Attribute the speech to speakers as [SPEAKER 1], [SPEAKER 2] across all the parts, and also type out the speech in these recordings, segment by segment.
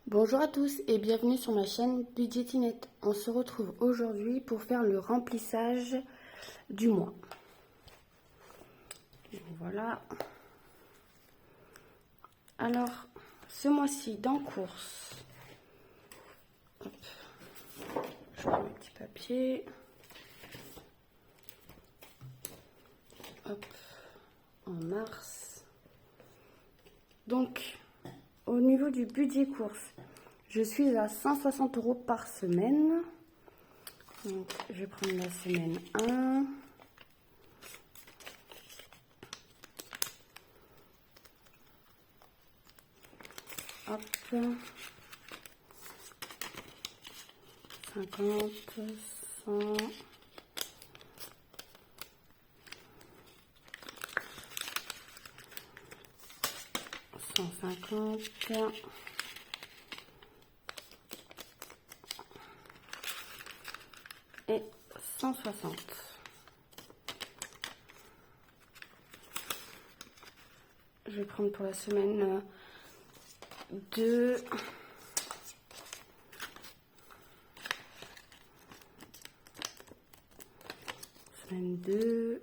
[SPEAKER 1] Bonjour à tous et bienvenue sur ma chaîne Budgetinette. On se retrouve aujourd'hui pour faire le remplissage du mois. Voilà. Alors, ce mois-ci, dans course, hop, je prends mes petits papiers. Hop, en mars. Donc, au niveau du budget course, je suis à 160 € par semaine. Donc, je vais prendre la semaine 1. Hop. 50, 100. 150 et 160. Je vais prendre pour la semaine 2. Semaine 2.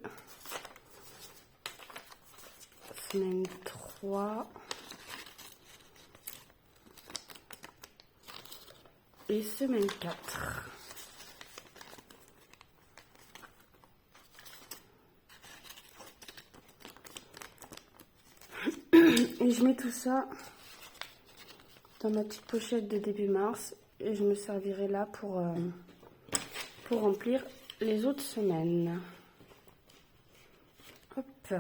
[SPEAKER 1] Semaine 3. Et semaine 4. Et je mets tout ça dans ma petite pochette de début mars. Et je me servirai là pour remplir les autres semaines. Hop.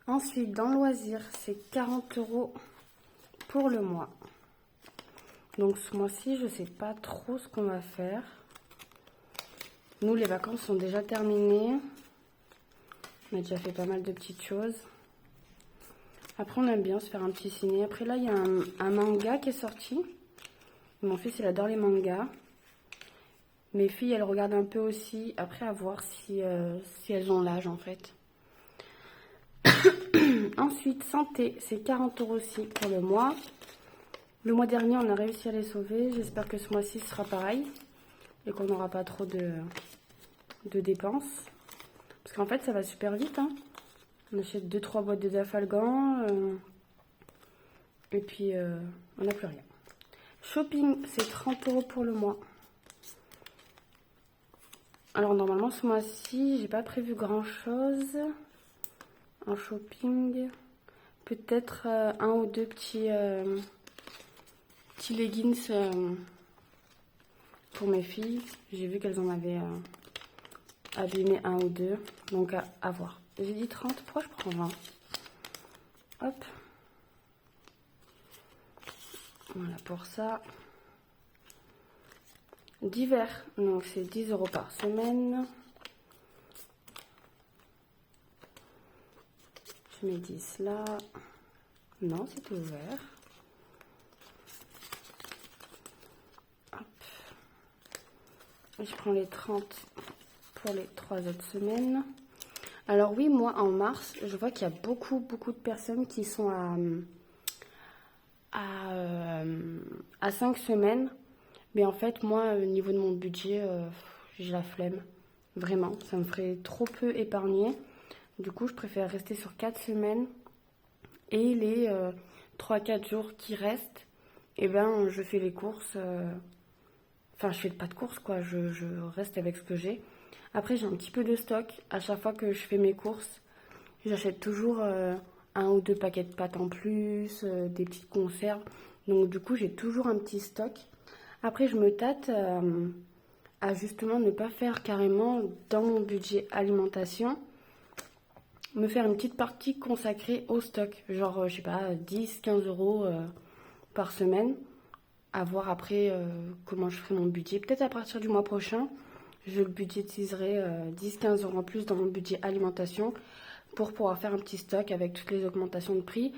[SPEAKER 1] Ensuite, dans loisirs, c'est 40 € pour le mois. Donc ce mois-ci, je ne sais pas trop ce qu'on va faire. Nous, les vacances sont déjà terminées. On a déjà fait pas mal de petites choses. Après, on aime bien se faire un petit ciné. Après, là, il y a un manga qui est sorti. Mon fils, il adore les mangas. Mes filles, elles regardent un peu aussi. Après, à voir si elles ont l'âge, en fait. Ensuite, santé, c'est 40 € aussi pour le mois. Le mois dernier, on a réussi à les sauver. J'espère que ce mois-ci, ce sera pareil. Et qu'on n'aura pas trop de dépenses. Parce qu'en fait, ça va super vite. Hein. On achète 2-3 boîtes de Dafalgan. Et puis, on n'a plus rien. Shopping, c'est 30 € pour le mois. Alors, normalement, ce mois-ci, j'ai pas prévu grand-chose. En shopping, peut-être un ou deux petits leggings pour mes filles. J'ai vu qu'elles en avaient abîmé un ou deux, donc à voir. J'ai dit 30, pourquoi je prends 20? Hop. Voilà pour ça. Divers, donc c'est 10 € par semaine. Je mets 10 là. Non, c'est ouvert. Hop. Je prends les 30 pour les 3 autres semaines. Alors oui, moi en mars, je vois qu'il y a beaucoup de personnes qui sont à 5 semaines. Mais en fait, moi, au niveau de mon budget, j'ai la flemme. Vraiment, ça me ferait trop peu épargner. Du coup, je préfère rester sur 4 semaines. Et les 3-4 jours qui restent, eh ben, je fais les courses. Enfin, je fais pas de courses, quoi. Je reste avec ce que j'ai. Après, j'ai un petit peu de stock. À chaque fois que je fais mes courses, j'achète toujours un ou deux paquets de pâtes en plus, des petites conserves. Donc, du coup, j'ai toujours un petit stock. Après, je me tâte à justement ne pas faire carrément dans mon budget alimentation, me faire une petite partie consacrée au stock. Genre, je sais pas, 10-15 € par semaine. À voir après comment je ferai mon budget. Peut-être à partir du mois prochain, je le budgétiserai 10-15 € en plus dans mon budget alimentation pour pouvoir faire un petit stock avec toutes les augmentations de prix.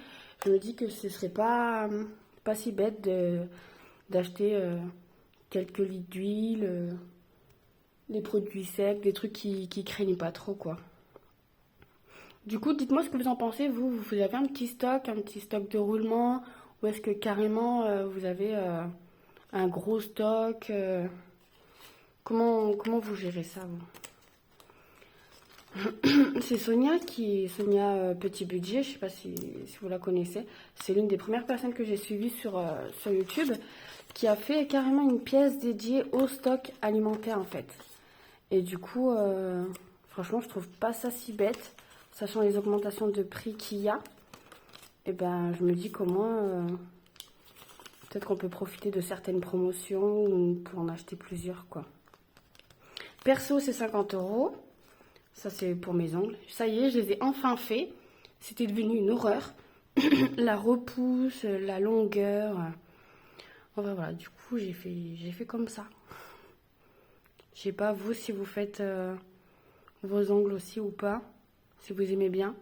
[SPEAKER 1] Je me dis que ce serait pas si bête d'acheter quelques litres d'huile, des produits secs, des trucs qui craignent pas trop, quoi. Du coup, dites-moi ce que vous en pensez, vous avez un petit stock de roulement, Ou est-ce que carrément vous avez un gros stock comment vous gérez ça, vous? C'est Sonia Petit Budget, je sais pas si vous la connaissez. C'est l'une des premières personnes que j'ai suivies sur YouTube qui a fait carrément une pièce dédiée au stock alimentaire en fait. Et du coup, franchement, je trouve pas ça si bête, sachant les augmentations de prix qu'il y a. Et ben, je me dis comment peut-être qu'on peut profiter de certaines promotions pour en acheter plusieurs, quoi. Perso, c'est 50 euros. Ça, c'est pour mes ongles. Ça y est, je les ai enfin faits. C'était devenu une horreur. La repousse, la longueur. Enfin, voilà, du coup, j'ai fait comme ça. Je sais pas, vous, si vous faites vos ongles aussi ou pas. Si vous aimez bien.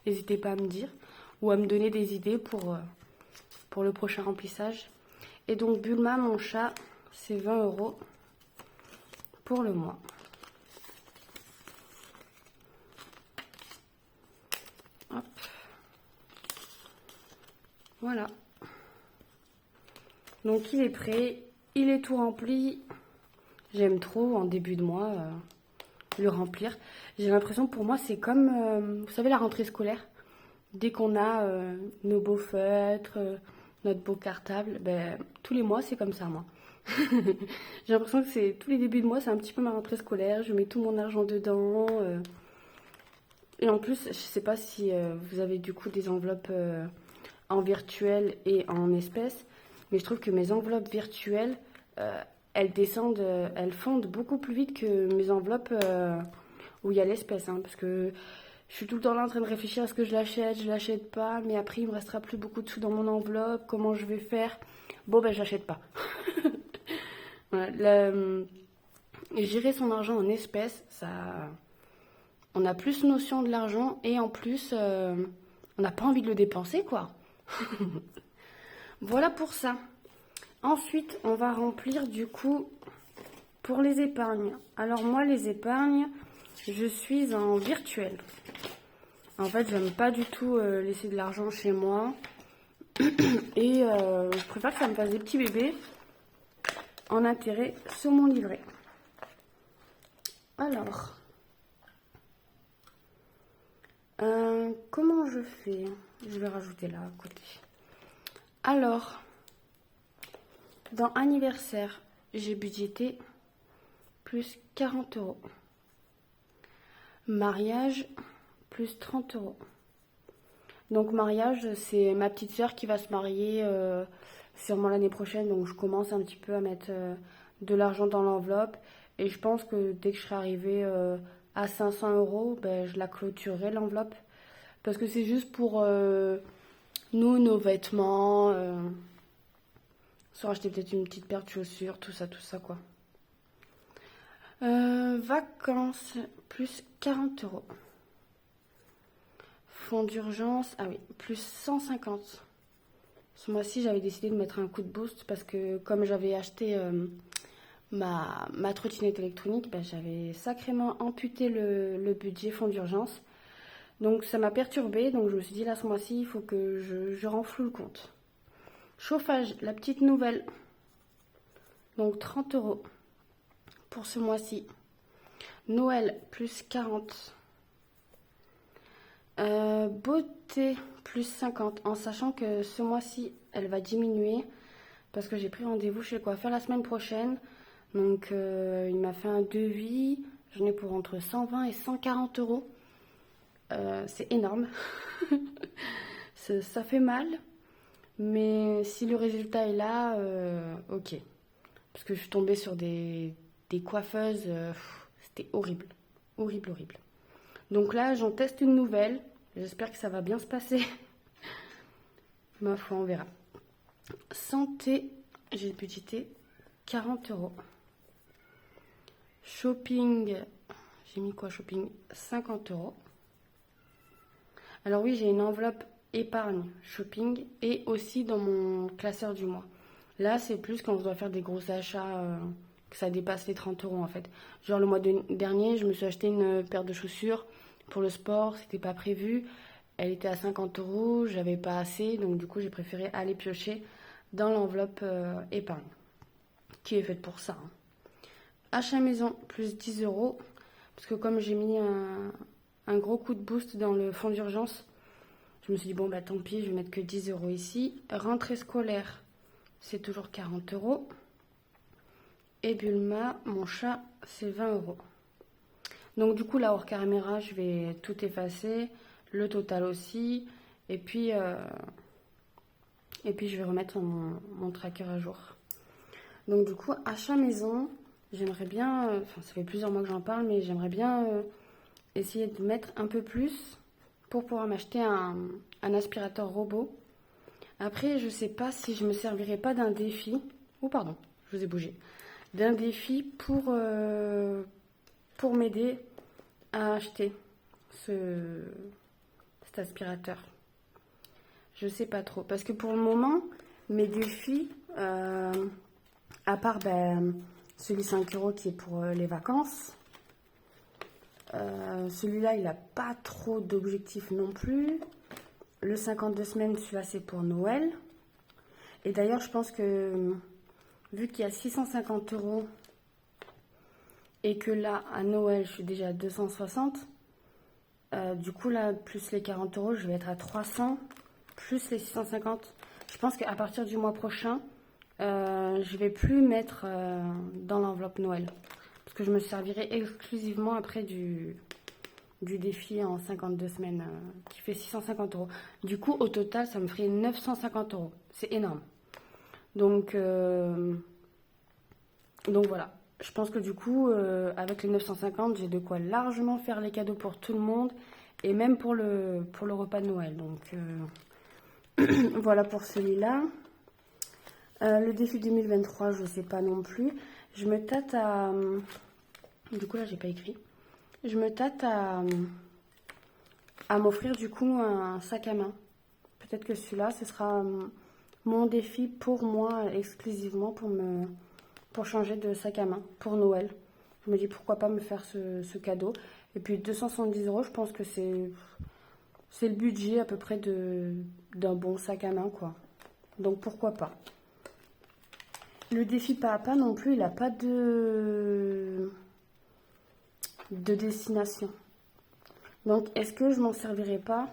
[SPEAKER 1] N'hésitez pas à me dire. Ou à me donner des idées pour le prochain remplissage. Et donc, Bulma, mon chat, c'est 20 euros pour le mois. Hop. Voilà. Donc il est prêt, il est tout rempli. J'aime trop en début de mois le remplir. J'ai l'impression pour moi c'est comme, vous savez, la rentrée scolaire. Dès qu'on a nos beaux feutres, notre beau cartable, ben, tous les mois c'est comme ça moi. J'ai l'impression que c'est tous les débuts de mois, c'est un petit peu ma rentrée scolaire. Je mets tout mon argent dedans. Et en plus, je sais pas si vous avez du coup des enveloppes en virtuel et en espèces, mais je trouve que mes enveloppes virtuelles, elles descendent, elles fondent beaucoup plus vite que mes enveloppes où il y a l'espèce, hein, parce que je suis tout le temps là en train de réfléchir à ce que je l'achète pas, mais après il me restera plus beaucoup de sous dans mon enveloppe, comment je vais faire? Bon ben j'achète pas. Voilà, gérer son argent en espèces, ça, on a plus notion de l'argent et en plus on n'a pas envie de le dépenser quoi. Voilà pour ça. Ensuite, on va remplir du coup pour les épargnes. Alors moi, les épargnes, je suis en virtuel. En fait, j'aime pas du tout laisser de l'argent chez moi. Et je préfère que ça me fasse des petits bébés en intérêt sur mon livret. Alors, comment je fais? Je vais rajouter là à côté. Alors, dans anniversaire, j'ai budgété plus 40 euros. Mariage, plus 30 euros. Donc mariage, c'est ma petite sœur qui va se marier sûrement l'année prochaine. Donc je commence un petit peu à mettre de l'argent dans l'enveloppe. Et je pense que dès que je serai arrivée à 500 euros, ben, je la clôturerai l'enveloppe. Parce que c'est juste pour nous, nos vêtements. Soit acheter peut-être une petite paire de chaussures, tout ça quoi. Vacances, plus 40 euros. Fonds d'urgence, ah oui, plus 150. Ce mois-ci, j'avais décidé de mettre un coup de boost parce que comme j'avais acheté ma trottinette électronique, ben, j'avais sacrément amputé le budget fonds d'urgence. Donc ça m'a perturbée, donc je me suis dit là ce mois-ci, il faut que je renfloue le compte. Chauffage, la petite nouvelle. Donc 30 euros pour ce mois-ci. Noël, plus 40. Beauté, plus 50. En sachant que ce mois-ci, elle va diminuer. Parce que j'ai pris rendez-vous chez le coiffeur la semaine prochaine. Donc il m'a fait un devis. J'en ai pour entre 120 et 140 euros. C'est énorme. Ça fait mal. Mais si le résultat est là, ok. Parce que je suis tombée sur des coiffeuses, c'était horrible. Horrible, horrible. Donc là, j'en teste une nouvelle. J'espère que ça va bien se passer. Ma foi, on verra. Santé, j'ai budgété 40 euros. Shopping, j'ai mis quoi shopping? 50 euros. Alors oui, j'ai une enveloppe épargne shopping et aussi dans mon classeur du mois. Là, c'est plus quand je dois faire des gros achats que ça dépasse les 30 euros en fait. Genre le mois dernier, je me suis acheté une paire de chaussures pour le sport, c'était pas prévu. Elle était à 50 euros, j'avais pas assez, donc du coup j'ai préféré aller piocher dans l'enveloppe épargne, qui est faite pour ça, hein. Achat maison, plus 10 euros, parce que comme j'ai mis un gros coup de boost dans le fonds d'urgence, je me suis dit, bon, bah tant pis, je vais mettre que 10 euros ici. Rentrée scolaire, c'est toujours 40 euros. Et Bulma, mon chat, c'est 20 euros. Donc du coup, là, hors caméra, je vais tout effacer, le total aussi. Et puis je vais remettre mon tracker à jour. Donc du coup, achat maison, j'aimerais bien, enfin ça fait plusieurs mois que j'en parle, mais j'aimerais bien essayer de mettre un peu plus pour pouvoir m'acheter un aspirateur robot. Après, je sais pas si je me servirai pas d'un défi. Oh pardon, je vous ai bougé. D'un défi pour m'aider à acheter cet aspirateur. Je sais pas trop. Parce que pour le moment, mes défis, à part celui 5 euros qui est pour les vacances, celui-là, il n'a pas trop d'objectifs non plus. Le 52 semaines, celui-là, c'est pour Noël. Et d'ailleurs, je pense que vu qu'il y a 650 euros et que là, à Noël, je suis déjà à 260, du coup, là, plus les 40 euros, je vais être à 300, plus les 650. Je pense qu'à partir du mois prochain, je vais plus mettre dans l'enveloppe Noël. Parce que je me servirai exclusivement après du défi en 52 semaines qui fait 650 euros. Du coup, au total, ça me ferait 950 euros. C'est énorme. Donc voilà. Je pense que du coup, avec les 950, j'ai de quoi largement faire les cadeaux pour tout le monde et même pour le repas de Noël. Donc voilà pour celui-là. Le défi 2023, je ne sais pas non plus. Je me tâte à... Du coup, là, j'ai pas écrit. Je me tâte à m'offrir du coup un sac à main. Peut-être que celui-là, ce sera mon défi pour moi exclusivement pour changer de sac à main pour Noël. Je me dis pourquoi pas me faire ce cadeau. Et puis 270 euros, je pense que c'est le budget à peu près d'un bon sac à main, quoi. Donc pourquoi pas. Le défi pas à pas non plus, il n'a pas de destination. Donc est-ce que je m'en servirai pas?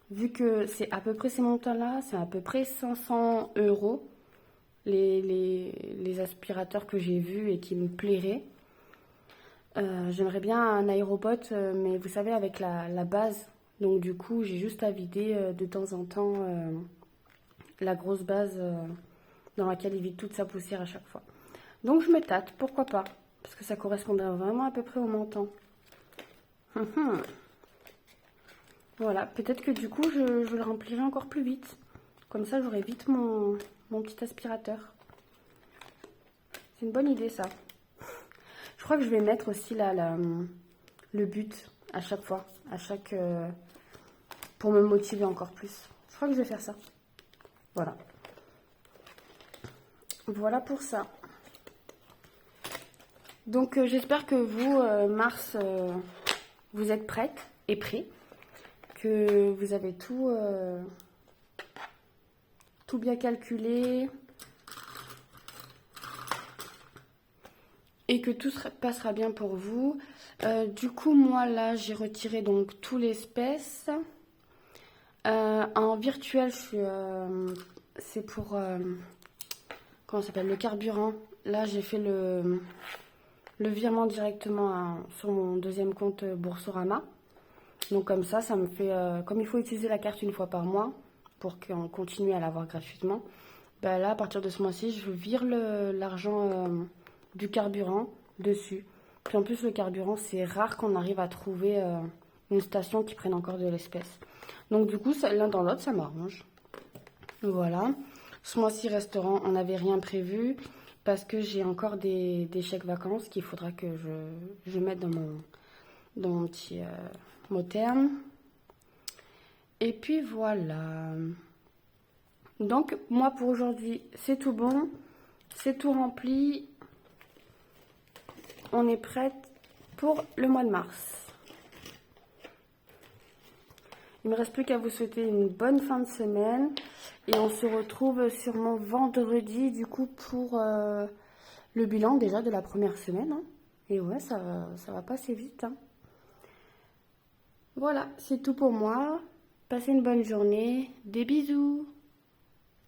[SPEAKER 1] Vu que c'est à peu près ces montants-là, c'est à peu près 500 euros les aspirateurs que j'ai vus et qui me plairaient. J'aimerais bien un aérobot, mais vous savez, avec la base. Donc du coup, j'ai juste à vider de temps en temps la grosse base dans laquelle il vide toute sa poussière à chaque fois. Donc je me tâte, pourquoi pas? Parce que ça correspondrait vraiment à peu près au montant. Voilà, peut-être que du coup, je le remplirai encore plus vite. Comme ça, j'aurai vite mon petit aspirateur. C'est une bonne idée, ça. Je crois que je vais mettre aussi là le but à chaque fois, pour me motiver encore plus. Je crois que je vais faire ça. Voilà. Voilà pour ça. Donc j'espère que vous, Mars, vous êtes prête et prêts, que vous avez tout bien calculé et que tout passera bien pour vous. Du coup, moi là, j'ai retiré donc tout l'espèce. En virtuel, c'est pour comment ça s'appelle, le carburant. Là, j'ai fait le virement directement sur mon deuxième compte Boursorama. Donc comme ça me fait... comme il faut utiliser la carte une fois par mois pour qu'on continue à l'avoir gratuitement, ben là, à partir de ce mois-ci, je vire l'argent du carburant dessus. Puis en plus, le carburant, c'est rare qu'on arrive à trouver une station qui prenne encore de l'espèce. Donc du coup, l'un dans l'autre, ça m'arrange. Voilà. Ce mois-ci, restaurant, on n'avait rien prévu parce que j'ai encore des chèques vacances qu'il faudra que je mette dans mon petit mot terme. Et puis voilà. Donc, moi pour aujourd'hui, c'est tout bon. C'est tout rempli. On est prête pour le mois de mars. Il me reste plus qu'à vous souhaiter une bonne fin de semaine. Et on se retrouve sûrement vendredi, du coup, pour le bilan déjà de la première semaine. Hein. Et ouais, ça va passer vite. Hein. Voilà, c'est tout pour moi. Passez une bonne journée. Des bisous.